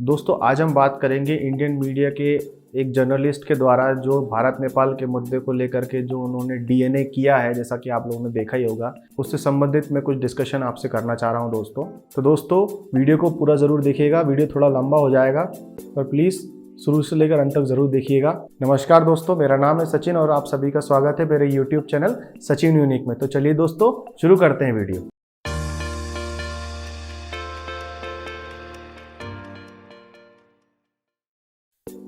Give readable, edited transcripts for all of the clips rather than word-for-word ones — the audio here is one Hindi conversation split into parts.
दोस्तों आज हम बात करेंगे इंडियन मीडिया के एक जर्नलिस्ट के द्वारा जो भारत नेपाल के मुद्दे को लेकर के जो उन्होंने डीएनए किया है, जैसा कि आप लोगों ने देखा ही होगा, उससे संबंधित मैं कुछ डिस्कशन आपसे करना चाह रहा हूं दोस्तों। तो दोस्तों वीडियो को पूरा ज़रूर देखिएगा, वीडियो थोड़ा लंबा हो जाएगा पर प्लीज़ शुरू से लेकर अंत तक ज़रूर देखिएगा। नमस्कार दोस्तों, मेरा नाम है सचिन और आप सभी का स्वागत है मेरे यूट्यूब चैनल सचिन यूनिक में। तो चलिए दोस्तों शुरू करते हैं वीडियो।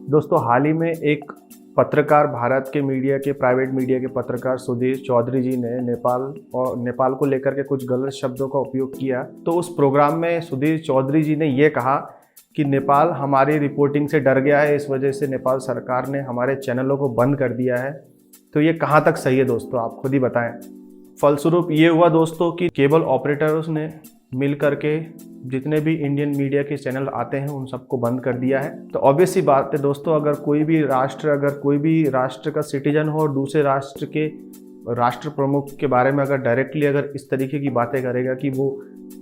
दोस्तों हाल ही में एक पत्रकार, भारत के मीडिया के प्राइवेट मीडिया के पत्रकार सुधीर चौधरी जी ने नेपाल को लेकर के कुछ गलत शब्दों का उपयोग किया। तो उस प्रोग्राम में सुधीर चौधरी जी ने ये कहा कि नेपाल हमारी रिपोर्टिंग से डर गया है, इस वजह से नेपाल सरकार ने हमारे चैनलों को बंद कर दिया है। तो ये कहाँ तक सही है दोस्तों, आप खुद ही बताएं। फलस्वरूप ये हुआ दोस्तों कि केबल ऑपरेटर्स ने मिल करके जितने भी इंडियन मीडिया के चैनल आते हैं उन सबको बंद कर दिया है। तो ऑब्वियस सी बात है दोस्तों, अगर कोई भी राष्ट्र का सिटीजन हो और दूसरे राष्ट्र के राष्ट्र प्रमुख के बारे में अगर डायरेक्टली अगर इस तरीके की बातें करेगा कि वो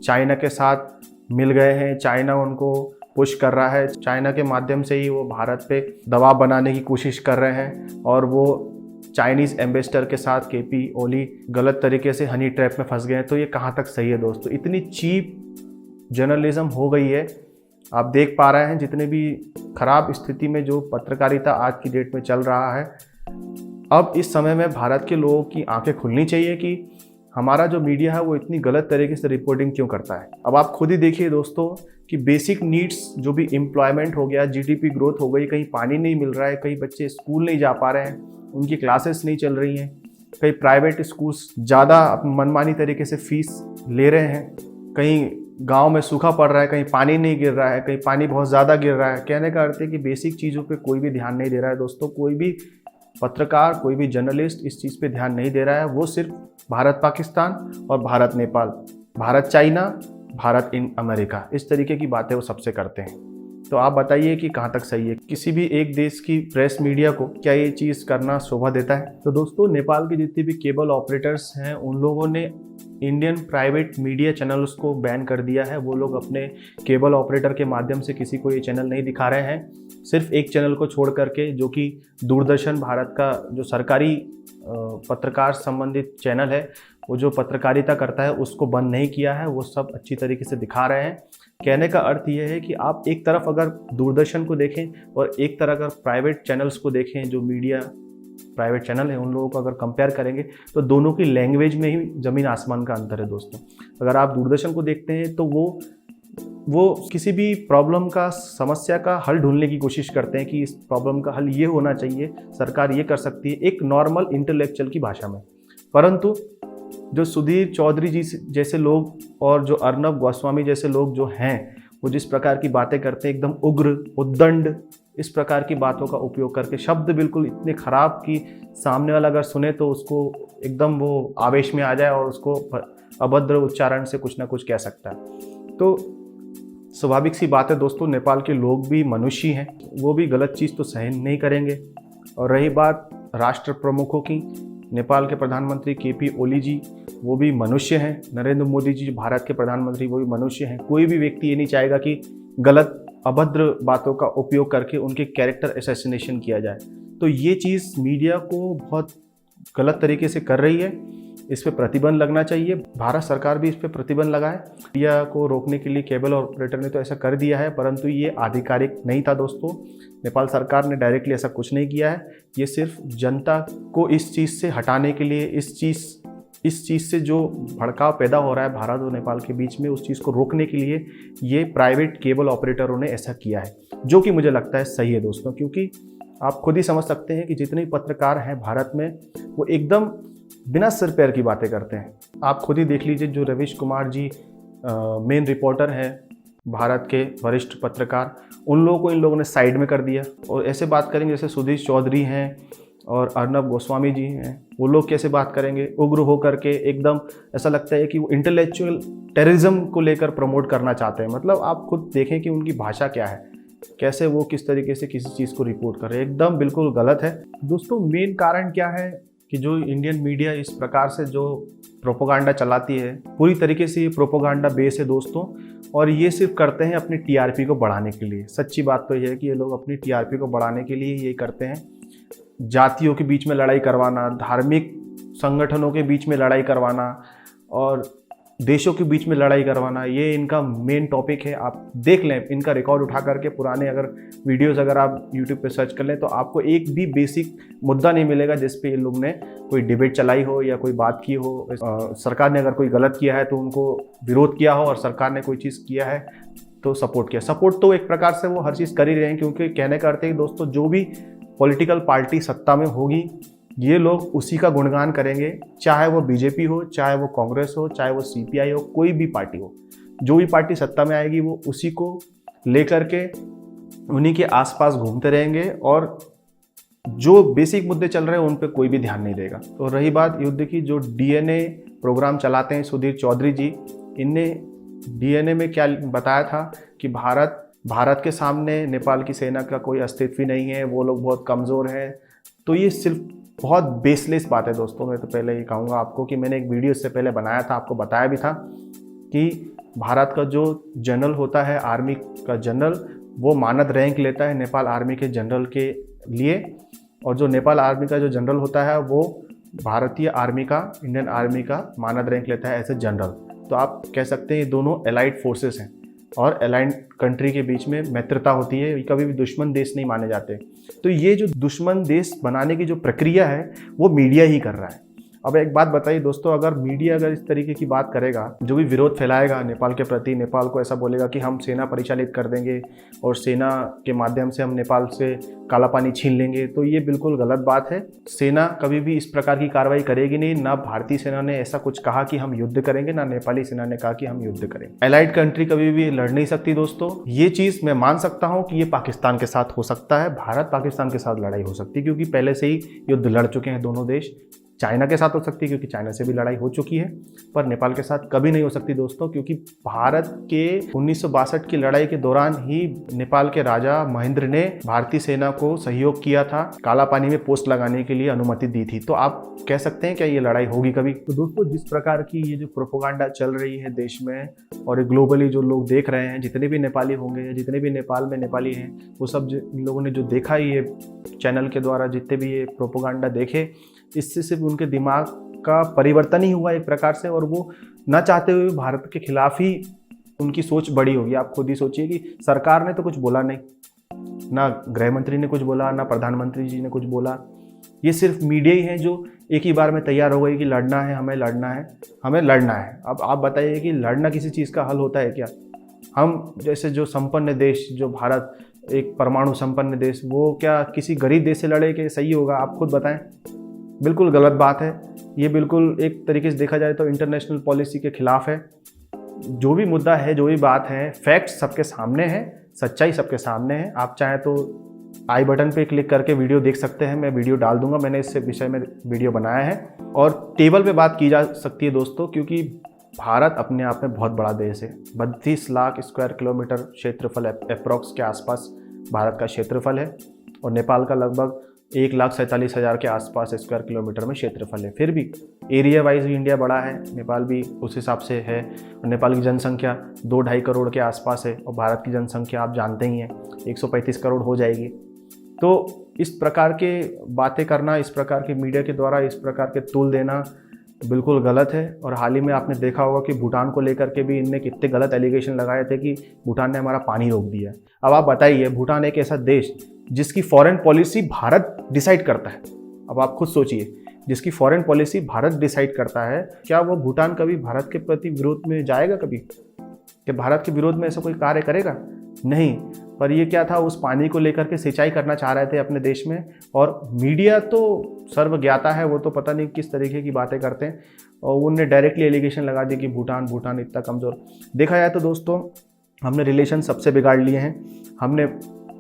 चाइना के साथ मिल गए हैं, चाइना उनको पुश कर रहा है, चाइना के माध्यम से ही वो भारत पे दबाव बनाने की कोशिश कर रहे हैं और वो चाइनीज़ एम्बेसडर के साथ केपी ओली गलत तरीके से हनी ट्रैप में फंस गए हैं, तो ये कहाँ तक सही है दोस्तों। इतनी चीप जर्नलिज्म हो गई है, आप देख पा रहे हैं जितने भी खराब स्थिति में जो पत्रकारिता आज की डेट में चल रहा है। अब इस समय में भारत के लोगों की आंखें खुलनी चाहिए कि हमारा जो मीडिया है वो इतनी गलत तरीके से रिपोर्टिंग क्यों करता है। अब आप खुद ही देखिए दोस्तों कि बेसिक नीड्स जो भी एम्प्लॉयमेंट हो गया, जीडीपी ग्रोथ हो गई, कहीं पानी नहीं मिल रहा है, कई बच्चे स्कूल नहीं जा पा रहे हैं, उनकी क्लासेस नहीं चल रही हैं, कई प्राइवेट स्कूल्स ज़्यादा मनमानी तरीके से फीस ले रहे हैं, कहीं गांव में सूखा पड़ रहा है, कहीं पानी नहीं गिर रहा है, कहीं पानी बहुत ज़्यादा गिर रहा है। कहने का अर्थ है कि बेसिक चीज़ों पे कोई भी ध्यान नहीं दे रहा है दोस्तों। कोई भी पत्रकार, कोई भी जर्नलिस्ट इस चीज़ पे ध्यान नहीं दे रहा है। वो सिर्फ भारत पाकिस्तान और भारत नेपाल, भारत चाइना, भारत अमेरिका, इस तरीके की बातें वो सबसे करते हैं। तो आप बताइए कि कहाँ तक सही है। किसी भी एक देश की प्रेस मीडिया को क्या ये चीज़ करना शोभा देता है। तो दोस्तों नेपाल के जितने भी केबल ऑपरेटर्स हैं उन लोगों ने इंडियन प्राइवेट मीडिया चैनल्स को बैन कर दिया है। वो लोग अपने केबल ऑपरेटर के माध्यम से किसी को ये चैनल नहीं दिखा रहे हैं। सिर्फ एक चैनल को छोड़ करके, जो कि दूरदर्शन भारत का जो सरकारी पत्रकार संबंधित चैनल है, वो जो पत्रकारिता करता है उसको बंद नहीं किया है, वो सब अच्छी तरीके से दिखा रहे हैं। कहने का अर्थ यह है कि आप एक तरफ अगर दूरदर्शन को देखें और एक तरफ अगर प्राइवेट चैनल्स को देखें, जो मीडिया प्राइवेट चैनल है उन लोगों को अगर कंपेयर करेंगे तो दोनों की लैंग्वेज में ही ज़मीन आसमान का अंतर है दोस्तों। अगर आप दूरदर्शन को देखते हैं तो वो किसी भी प्रॉब्लम का, समस्या का हल ढूंढने की कोशिश करते हैं कि इस प्रॉब्लम का हल ये होना चाहिए, सरकार ये कर सकती है, एक नॉर्मल इंटेलेक्चुअल की भाषा में। परंतु जो सुधीर चौधरी जी जैसे लोग और जो अर्नब गोस्वामी जैसे लोग जो हैं, वो जिस प्रकार की बातें करते हैं, एकदम उग्र, उद्दंड, इस प्रकार की बातों का उपयोग करके, शब्द बिल्कुल इतने खराब कि सामने वाला अगर सुने तो उसको एकदम वो आवेश में आ जाए और उसको अभद्र उच्चारण से कुछ ना कुछ कह सकता है। तो स्वाभाविक सी बात है दोस्तों, नेपाल के लोग भी मनुष्य हैं, वो भी गलत चीज़ तो सहन नहीं करेंगे। और रही बात राष्ट्र प्रमुखों की, नेपाल के प्रधानमंत्री केपी ओली जी वो भी मनुष्य हैं, नरेंद्र मोदी जी भारत के प्रधानमंत्री वो भी मनुष्य हैं। कोई भी व्यक्ति ये नहीं चाहेगा कि गलत अभद्र बातों का उपयोग करके उनके कैरेक्टर असैसिनेशन किया जाए। तो ये चीज़ मीडिया को बहुत गलत तरीके से कर रही है, इस पर प्रतिबंध लगना चाहिए। भारत सरकार भी इस पर प्रतिबंध लगाए। मीडिया को रोकने के लिए केबल ऑपरेटर ने तो ऐसा कर दिया है, परंतु ये आधिकारिक नहीं था दोस्तों। नेपाल सरकार ने डायरेक्टली ऐसा कुछ नहीं किया है। ये सिर्फ जनता को इस चीज़ से हटाने के लिए, इस चीज़ से जो भड़काव पैदा हो रहा है भारत और नेपाल के बीच में, उस चीज़ को रोकने के लिए ये प्राइवेट केबल ऑपरेटरों ने ऐसा किया है, जो कि मुझे लगता है सही है दोस्तों। क्योंकि आप खुद ही समझ सकते हैं कि जितने पत्रकार हैं भारत में, वो एकदम बिना सिर पैर की बातें करते हैं। आप खुद ही देख लीजिए, जो रवीश कुमार जी मेन रिपोर्टर हैं भारत के वरिष्ठ पत्रकार, उन लोगों को इन लोगों ने साइड में कर दिया। और ऐसे बात करेंगे जैसे सुधीर चौधरी हैं और अर्नब गोस्वामी जी हैं, वो लोग कैसे बात करेंगे, उग्र होकर के, एकदम ऐसा लगता है कि वो इंटेलेक्चुअल टेररिज्म को लेकर प्रमोट करना चाहते हैं। मतलब आप खुद देखें कि उनकी भाषा क्या है, कैसे वो किस तरीके से किसी चीज़ को रिपोर्ट कर रहे हैं, एकदम बिल्कुल गलत है दोस्तों। मेन कारण क्या है कि जो इंडियन मीडिया इस प्रकार से जो प्रोपोगंडा चलाती है, पूरी तरीके से ये प्रोपोगंडा बेस है दोस्तों, और ये सिर्फ करते हैं अपनी टीआरपी को बढ़ाने के लिए। सच्ची बात तो ये है कि ये लोग अपनी टीआरपी को बढ़ाने के लिए ये करते हैं। जातियों के बीच में लड़ाई करवाना, धार्मिक संगठनों के बीच में लड़ाई करवाना और देशों के बीच में लड़ाई करवाना, ये इनका मेन टॉपिक है। आप देख लें इनका रिकॉर्ड उठा करके पुराने अगर वीडियोस अगर आप यूट्यूब पे सर्च कर लें तो आपको एक भी बेसिक मुद्दा नहीं मिलेगा जिस पे इन लोग ने कोई डिबेट चलाई हो या कोई बात की हो। सरकार ने अगर कोई गलत किया है तो उनको विरोध किया हो, और सरकार ने कोई चीज़ किया है तो सपोर्ट किया। सपोर्ट तो एक प्रकार से वो हर चीज़ कर ही रहे हैं, क्योंकि कहने का अर्थ है कि दोस्तों जो भी पॉलिटिकल पार्टी सत्ता में होगी ये लोग उसी का गुणगान करेंगे, चाहे वो बीजेपी हो, चाहे वो कांग्रेस हो, चाहे वो सीपीआई हो, कोई भी पार्टी हो। जो भी पार्टी सत्ता में आएगी वो उसी को लेकर के उन्हीं के आसपास घूमते रहेंगे, और जो बेसिक मुद्दे चल रहे हैं उन पे कोई भी ध्यान नहीं देगा। तो रही बात युद्ध की, जो डीएनए प्रोग्राम चलाते हैं सुधीर चौधरी जी, इनने डीएनए में क्या बताया था कि भारत के सामने नेपाल की सेना का कोई अस्तित्व ही नहीं है, वो लोग बहुत कमज़ोर हैं। तो ये सिर्फ बहुत बेसलेस बात है दोस्तों। मैं तो पहले ये कहूँगा आपको कि मैंने एक वीडियो इससे पहले बनाया था, आपको बताया भी था कि भारत का जो जनरल होता है, आर्मी का जनरल, वो मानद रैंक लेता है नेपाल आर्मी के जनरल के लिए, और जो नेपाल आर्मी का जो जनरल होता है वो भारतीय आर्मी का, इंडियन आर्मी का मानद रैंक लेता है एज ए जनरल। तो आप कह सकते हैं ये दोनों एलाइड फोर्सेस हैं, और एलाइड कंट्री के बीच में मित्रता होती है, कभी भी दुश्मन देश नहीं माने जाते। तो ये जो दुश्मन देश बनाने की जो प्रक्रिया है वो मीडिया ही कर रहा है। अब एक बात बताइए दोस्तों, अगर मीडिया अगर इस तरीके की बात करेगा, जो भी विरोध फैलाएगा नेपाल के प्रति, नेपाल को ऐसा बोलेगा कि हम सेना परिचालित कर देंगे और सेना के माध्यम से हम नेपाल से काला पानी छीन लेंगे, तो ये बिल्कुल गलत बात है। सेना कभी भी इस प्रकार की कार्रवाई करेगी नहीं। ना भारतीय सेना ने ऐसा कुछ कहा कि हम युद्ध करेंगे, ना नेपाली सेना ने कहा कि हम युद्ध करेंगे। एलाइड कंट्री कभी भी लड़ नहीं सकती दोस्तों। ये चीज़ मैं मान सकता हूँ कि ये पाकिस्तान के साथ हो सकता है, भारत पाकिस्तान के साथ लड़ाई हो सकती है, क्योंकि पहले से ही युद्ध लड़ चुके हैं दोनों देश। चाइना के साथ हो सकती है क्योंकि चाइना से भी लड़ाई हो चुकी है, पर नेपाल के साथ कभी नहीं हो सकती दोस्तों, क्योंकि भारत के 1962 की लड़ाई के दौरान ही नेपाल के राजा महेंद्र ने भारतीय सेना को सहयोग किया था, काला पानी में पोस्ट लगाने के लिए अनुमति दी थी। तो आप कह सकते हैं क्या ये लड़ाई होगी कभी? तो दोस्तों जिस प्रकार की ये जो प्रोपोगंडा चल रही है देश में, और ग्लोबली जो लोग देख रहे हैं, जितने भी नेपाली होंगे या जितने भी नेपाल में नेपाली हैं, वो सब इन लोगों ने जो देखा ये चैनल के द्वारा, जितने भी ये प्रोपोगंडा देखे, इससे सिर्फ उनके दिमाग का परिवर्तन ही हुआ एक प्रकार से, और वो न चाहते हुए भारत के खिलाफ ही उनकी सोच बड़ी होगी। आप खुद ही सोचिए कि सरकार ने तो कुछ बोला नहीं, ना गृह मंत्री ने कुछ बोला, ना प्रधानमंत्री जी ने कुछ बोला। ये सिर्फ मीडिया ही है जो एक ही बार में तैयार हो गई कि लड़ना है, हमें लड़ना है, हमें लड़ना है। अब आप बताइए कि लड़ना किसी चीज़ का हल होता है क्या? हम जैसे जो संपन्न देश, जो भारत एक परमाणु संपन्न देश, वो क्या किसी गरीब देश से लड़े कि सही होगा? आप खुद बताएं। बिल्कुल गलत बात है। ये बिल्कुल एक तरीके से देखा जाए तो इंटरनेशनल पॉलिसी के खिलाफ है। जो भी मुद्दा है, जो भी बात है, फैक्ट्स सबके सामने है, सच्चाई सबके सामने है। आप चाहें तो आई बटन पे क्लिक करके वीडियो देख सकते हैं, मैं वीडियो डाल दूंगा, मैंने इस विषय में वीडियो बनाया है। और टेबल पे बात की जा सकती है दोस्तों, क्योंकि भारत अपने आप में बहुत बड़ा देश है। 32 लाख स्क्वायर किलोमीटर क्षेत्रफल अप्रॉक्स के आसपास भारत का क्षेत्रफल है, और नेपाल का लगभग 1,47,000 के आसपास स्क्वायर किलोमीटर में क्षेत्रफल है। फिर भी एरिया वाइज भी इंडिया बड़ा है, नेपाल भी उस हिसाब से है। और नेपाल की जनसंख्या 2-2.5 करोड़ के आसपास है, और भारत की जनसंख्या आप जानते ही हैं 135 करोड़ हो जाएगी। तो इस प्रकार के बातें करना, इस प्रकार के मीडिया के द्वारा इस प्रकार के तूल देना बिल्कुल गलत है। और हाल ही में आपने देखा होगा कि भूटान को लेकर के भी इनने कितने गलत एलिगेशन लगाए थे कि भूटान ने हमारा पानी रोक दिया। अब आप बताइए, भूटान एक ऐसा देश जिसकी फॉरेन पॉलिसी भारत डिसाइड करता है। अब आप खुद सोचिए, जिसकी फॉरेन पॉलिसी भारत डिसाइड करता है, क्या वो भूटान कभी भारत के प्रति विरोध में जाएगा? कभी कि भारत के विरोध में ऐसा कोई कार्य करेगा? नहीं। पर ये क्या था, उस पानी को लेकर के सिंचाई करना चाह रहे थे अपने देश में, और मीडिया तो सर्वज्ञाता है, वो तो पता नहीं किस तरीके की बातें करते हैं, और उनने डायरेक्टली एलिगेशन लगा दी कि भूटान इतना कमज़ोर। देखा जाए तो दोस्तों, हमने रिलेशन सबसे बिगाड़ लिए हैं। हमने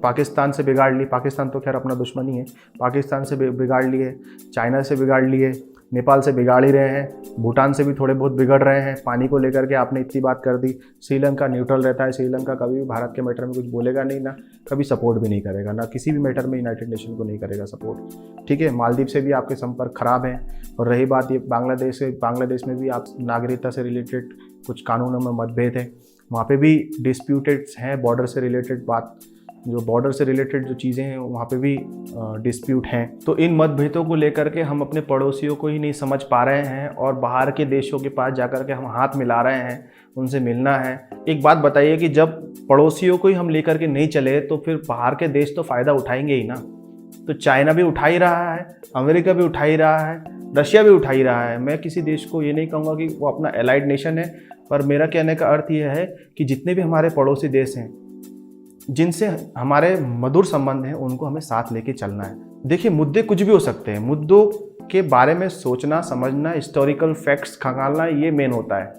पाकिस्तान से बिगाड़ ली, पाकिस्तान तो खैर अपना दुश्मन ही है, पाकिस्तान से बिगाड़ लिए, चाइना से बिगाड़ लिए, नेपाल से बिगाड़ ही रहे हैं, भूटान से भी थोड़े बहुत बिगड़ रहे हैं। पानी को लेकर के आपने इतनी बात कर दी। श्रीलंका न्यूट्रल रहता है, श्रीलंका कभी भी भारत के मैटर में कुछ बोलेगा नहीं, ना कभी सपोर्ट भी नहीं करेगा, ना किसी भी मैटर में यूनाइटेड नेशन को नहीं करेगा सपोर्ट। ठीक है, मालदीव से भी आपके संपर्क खराब हैं। और रही बात ये बांग्लादेश से, बांग्लादेश में भी आप नागरिकता से रिलेटेड कुछ कानूनों में मतभेद है, वहाँ पे भी डिस्प्यूटेड्स हैं। बॉर्डर से रिलेटेड बात, जो बॉर्डर से रिलेटेड जो चीज़ें हैं वहाँ पे भी डिस्प्यूट हैं। तो इन मतभेदों को लेकर के हम अपने पड़ोसियों को ही नहीं समझ पा रहे हैं और बाहर के देशों के पास जाकर के हम हाथ मिला रहे हैं, उनसे मिलना है। एक बात बताइए कि जब पड़ोसियों को ही हम लेकर के नहीं चले तो फिर बाहर के देश तो फ़ायदा उठाएंगे ही ना। तो चाइना भी उठा ही रहा है, अमेरिका भी उठा ही रहा है, रशिया भी उठा ही रहा है। मैं किसी देश को ये नहीं कहूँगा कि वो अपना एलाइड नेशन है, पर मेरा कहने का अर्थ यह है कि जितने भी हमारे पड़ोसी देश हैं जिनसे हमारे मधुर संबंध हैं उनको हमें साथ लेके चलना है। देखिए, मुद्दे कुछ भी हो सकते हैं, मुद्दों के बारे में सोचना, समझना, हिस्टोरिकल फैक्ट्स खंगालना, ये मेन होता है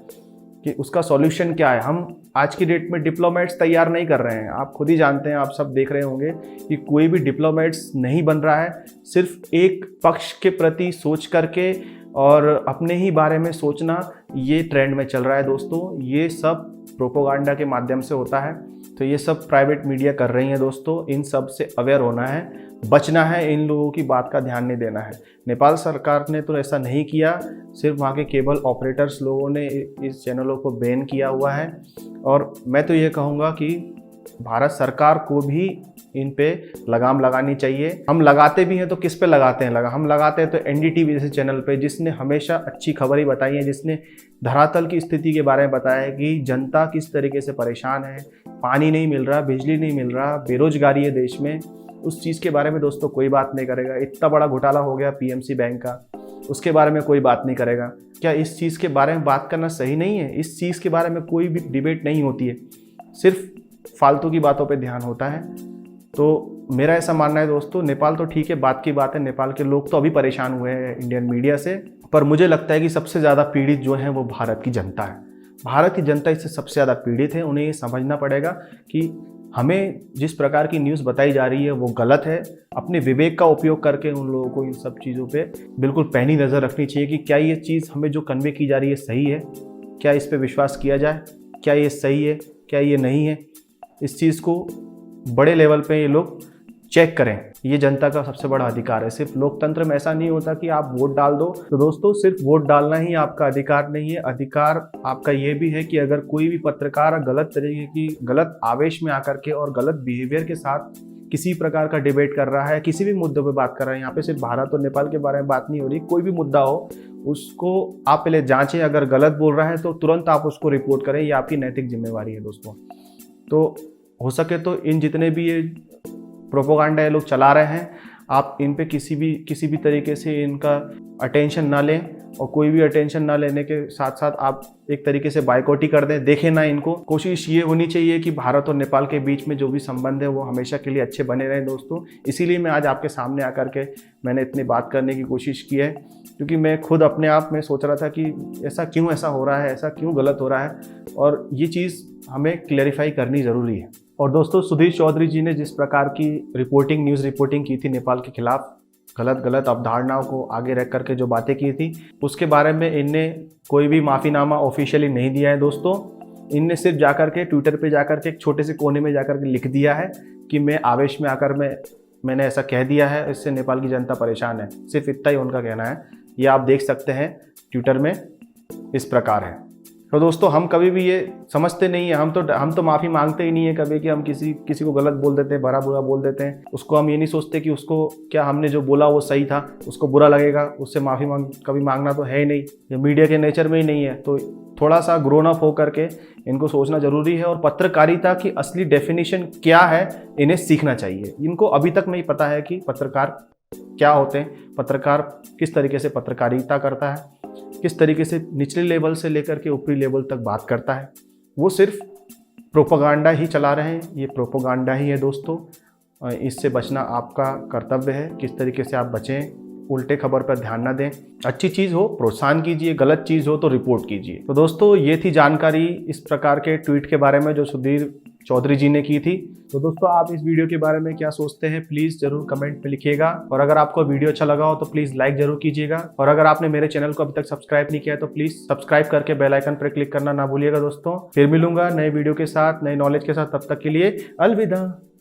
कि उसका सॉल्यूशन क्या है। हम आज की डेट में डिप्लोमेट्स तैयार नहीं कर रहे हैं। आप खुद ही जानते हैं, आप सब देख रहे होंगे कि कोई भी डिप्लोमेट्स नहीं बन रहा है। सिर्फ एक पक्ष के प्रति सोच करके और अपने ही बारे में सोचना, ये ट्रेंड में चल रहा है दोस्तों। ये सब प्रोपोगंडा के माध्यम से होता है। तो ये सब प्राइवेट मीडिया कर रही है दोस्तों। इन सब से अवेयर होना है, बचना है, इन लोगों की बात का ध्यान नहीं देना है। नेपाल सरकार ने तो ऐसा नहीं किया, सिर्फ वहाँ के केबल ऑपरेटर्स लोगों ने इस चैनलों को बैन किया हुआ है। और मैं तो ये कहूँगा कि भारत सरकार को भी इन पे लगाम लगानी चाहिए। हम लगाते भी हैं तो किस पे लगाते हैं हम लगाते हैं तो एनडीटीवी जैसे चैनल पे, जिसने हमेशा अच्छी खबर ही बताई है, जिसने धरातल की स्थिति के बारे में बताया है कि जनता किस तरीके से परेशान है, पानी नहीं मिल रहा, बिजली नहीं मिल रहा, बेरोजगारी है देश में। उस चीज़ के बारे में दोस्तों कोई बात नहीं करेगा। इतना बड़ा घोटाला हो गया पीएमसी बैंक का, उसके बारे में कोई बात नहीं करेगा। क्या इस चीज़ के बारे में बात करना सही नहीं है? इस चीज़ के बारे में कोई भी डिबेट नहीं होती है, सिर्फ फालतू की बातों पे ध्यान होता है। तो मेरा ऐसा मानना है दोस्तों, नेपाल तो ठीक है, बात की बात है, नेपाल के लोग तो अभी परेशान हुए हैं इंडियन मीडिया से, पर मुझे लगता है कि सबसे ज़्यादा पीड़ित जो है वो भारत की जनता है। भारत की जनता इससे सबसे ज़्यादा पीड़ित है। उन्हें ये समझना पड़ेगा कि हमें जिस प्रकार की न्यूज़ बताई जा रही है वो गलत है। अपने विवेक का उपयोग करके उन लोगों को इन सब चीज़ों पे बिल्कुल पैनी नज़र रखनी चाहिए कि क्या ये चीज़ हमें जो कन्वे की जा रही है सही है, क्या इस पे विश्वास किया जाए, क्या ये सही है, क्या ये नहीं है। इस चीज़ को बड़े लेवल पे ये लोग चेक करें। ये जनता का सबसे बड़ा अधिकार है। सिर्फ लोकतंत्र में ऐसा नहीं होता कि आप वोट डाल दो। तो दोस्तों, सिर्फ वोट डालना ही आपका अधिकार नहीं है। अधिकार आपका ये भी है कि अगर कोई भी पत्रकार गलत तरीके की, गलत आवेश में आकर के और गलत बिहेवियर के साथ किसी प्रकार का डिबेट कर रहा है, किसी भी मुद्दे पे बात कर रहा है, यहाँ पे सिर्फ भारत और नेपाल के बारे में बात नहीं हो रही, कोई भी मुद्दा हो उसको आप पहले जांचें। अगर गलत बोल रहा है तो तुरंत आप उसको रिपोर्ट करें, ये आपकी नैतिक जिम्मेवारी है दोस्तों। तो हो सके तो इन जितने भी ये प्रोपोगंडा ये लोग चला रहे हैं, आप इन पे किसी भी तरीके से इनका अटेंशन ना लें, और कोई भी अटेंशन ना लेने के साथ साथ आप एक तरीके से बायकॉट ही कर दें, देखें ना इनको। कोशिश ये होनी चाहिए कि भारत और नेपाल के बीच में जो भी संबंध है वो हमेशा के लिए अच्छे बने रहें दोस्तों। इसीलिए मैं आज आपके सामने आकर के मैंने इतनी बात करने की कोशिश की है, क्योंकि मैं खुद अपने आप में सोच रहा था कि ऐसा हो रहा है, ऐसा क्यों गलत हो रहा है, और ये चीज़ हमें क्लैरिफाई करनी ज़रूरी है। और दोस्तों, सुधीर चौधरी जी ने जिस प्रकार की न्यूज़ रिपोर्टिंग की थी नेपाल के खिलाफ, गलत अवधारणाओं को आगे रख करके जो बातें की थी, उसके बारे में इनने कोई भी माफ़ीनामा ऑफिशियली नहीं दिया है दोस्तों। इनने सिर्फ जाकर के ट्विटर पे जाकर के एक छोटे से कोने में जाकर के लिख दिया है कि मैं आवेश में आकर मैंने ऐसा कह दिया है, इससे नेपाल की जनता परेशान है। सिर्फ इतना ही उनका कहना है। ये आप देख सकते हैं ट्विटर में इस प्रकार है। तो दोस्तों, हम कभी भी ये समझते नहीं है, हम तो माफ़ी मांगते ही नहीं है कभी कि हम किसी को गलत बोल देते हैं, भरा बुरा बोल देते हैं। उसको हम ये नहीं सोचते कि उसको क्या हमने जो बोला वो सही था, उसको बुरा लगेगा, उससे माफ़ी कभी मांगना तो है ही नहीं, ये मीडिया के नेचर में ही नहीं है। तो थोड़ा सा ग्रोन अप हो करके इनको सोचना ज़रूरी है, और पत्रकारिता की असली डेफिनेशन क्या है इन्हें सीखना चाहिए। इनको अभी तक नहीं पता है कि पत्रकार क्या होते हैं, पत्रकार किस तरीके से पत्रकारिता करता है, किस तरीके से निचले लेवल से लेकर के ऊपरी लेवल तक बात करता है। वो सिर्फ प्रोपोगंडा ही चला रहे हैं। ये प्रोपोगंडा ही है दोस्तों। इससे बचना आपका कर्तव्य है। किस तरीके से आप बचें, उल्टे खबर पर ध्यान ना दें। अच्छी चीज़ हो प्रोत्साहन कीजिए, गलत चीज़ हो तो रिपोर्ट कीजिए। तो दोस्तों, ये थी जानकारी इस प्रकार के ट्वीट के बारे में जो सुधीर चौधरी जी ने की थी। तो दोस्तों, आप इस वीडियो के बारे में क्या सोचते हैं प्लीज़ ज़रूर कमेंट में लिखिएगा, और अगर आपको वीडियो अच्छा लगा हो तो प्लीज़ लाइक ज़रूर कीजिएगा, और अगर आपने मेरे चैनल को अभी तक सब्सक्राइब नहीं किया है तो प्लीज़ सब्सक्राइब करके बेल आइकन पर क्लिक करना ना भूलिएगा दोस्तों। फिर मिलूंगा नए वीडियो के साथ, नए नॉलेज के साथ। तब तक के लिए अलविदा।